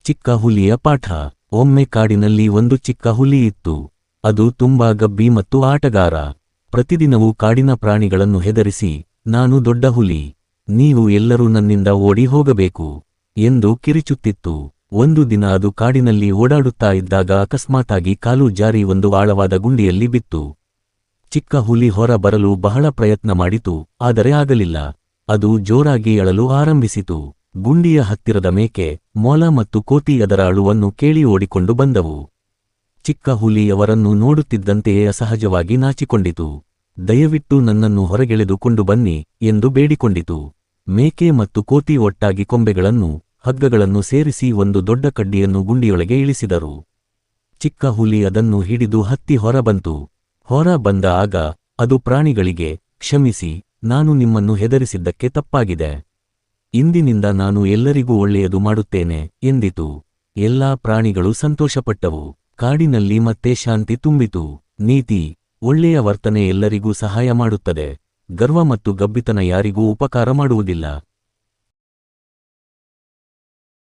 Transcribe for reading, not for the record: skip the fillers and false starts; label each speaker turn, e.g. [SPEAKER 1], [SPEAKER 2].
[SPEAKER 1] ಚಿಕ್ಕ ಹುಲಿಯ ಪಾಠ. ಒಮ್ಮೆ ಕಾಡಿನಲ್ಲಿ ಒಂದು ಚಿಕ್ಕ ಹುಲಿ ಇತ್ತು. ಅದು ತುಂಬಾ ಗಬ್ಬಿ ಮತ್ತು ಆಟಗಾರ. ಪ್ರತಿದಿನವೂ ಕಾಡಿನ ಪ್ರಾಣಿಗಳನ್ನು ಹೆದರಿಸಿ, ನಾನು ದೊಡ್ಡ ಹುಲಿ, ನೀವು ಎಲ್ಲರೂ ನನ್ನಿಂದ ಓಡಿ ಹೋಗಬೇಕು ಎಂದು ಕಿರಿಚುತ್ತಿತ್ತು. ಒಂದು ದಿನ ಅದು ಕಾಡಿನಲ್ಲಿ ಓಡಾಡುತ್ತಾ ಇದ್ದಾಗ ಅಕಸ್ಮಾತಾಗಿ ಕಾಲು ಜಾರಿ ಒಂದು ಆಳವಾದ ಗುಂಡಿಯಲ್ಲಿ ಬಿತ್ತು. ಚಿಕ್ಕ ಹುಲಿ ಹೊರ ಬರಲು ಬಹಳ ಪ್ರಯತ್ನ ಮಾಡಿತು, ಆದರೆ ಆಗಲಿಲ್ಲ. ಅದು ಜೋರಾಗಿ ಅಳಲು ಆರಂಭಿಸಿತು. ಗುಂಡಿಯ ಹತ್ತಿರದ ಮೇಕೆ, ಮೊಲ ಮತ್ತು ಕೋತಿ ಅದರ ಅಳುವನ್ನು ಕೇಳಿ ಓಡಿಕೊಂಡು ಬಂದವು. ಚಿಕ್ಕ ಹುಲಿ ಅವರನ್ನು ನೋಡುತ್ತಿದ್ದಂತೆಯೇ ಅಸಹಜವಾಗಿ ನಾಚಿಕೊಂಡಿತು. ದಯವಿಟ್ಟು ನನ್ನನ್ನು ಹೊರಗೆಳೆದುಕೊಂಡು ಬನ್ನಿ ಎಂದು ಬೇಡಿಕೊಂಡಿತು. ಮೇಕೆ ಮತ್ತು ಕೋತಿ ಒಟ್ಟಾಗಿ ಕೊಂಬೆಗಳನ್ನು, ಹಗ್ಗಗಳನ್ನು ಸೇರಿಸಿ ಒಂದು ದೊಡ್ಡ ಕಡ್ಡಿಯನ್ನು ಗುಂಡಿಯೊಳಗೆ ಇಳಿಸಿದರು. ಚಿಕ್ಕ ಹುಲಿ ಅದನ್ನು ಹಿಡಿದು ಹತ್ತಿ ಹೊರಬಂತು. ಹೊರ ಬಂದ ಆಗ ಅದು ಪ್ರಾಣಿಗಳಿಗೆ, ಕ್ಷಮಿಸಿ, ನಾನು ನಿಮ್ಮನ್ನು ಹೆದರಿಸಿದ್ದಕ್ಕೆ ತಪ್ಪಾಗಿದೆ. ಇಂದಿನಿಂದ ನಾನು ಎಲ್ಲರಿಗೂ ಒಳ್ಳೆಯದು ಮಾಡುತ್ತೇನೆ ಎಂದಿತು. ಎಲ್ಲಾ ಪ್ರಾಣಿಗಳು ಸಂತೋಷಪಟ್ಟವು. ಕಾಡಿನಲ್ಲಿ ಮತ್ತೆ ಶಾಂತಿ ತುಂಬಿತು. ನೀತಿ: ಒಳ್ಳೆಯ ವರ್ತನೆ ಎಲ್ಲರಿಗೂ ಸಹಾಯ ಮಾಡುತ್ತದೆ. ಗರ್ವ ಮತ್ತು ಗಬ್ಬಿತನ ಯಾರಿಗೂ ಉಪಕಾರ ಮಾಡುವುದಿಲ್ಲ.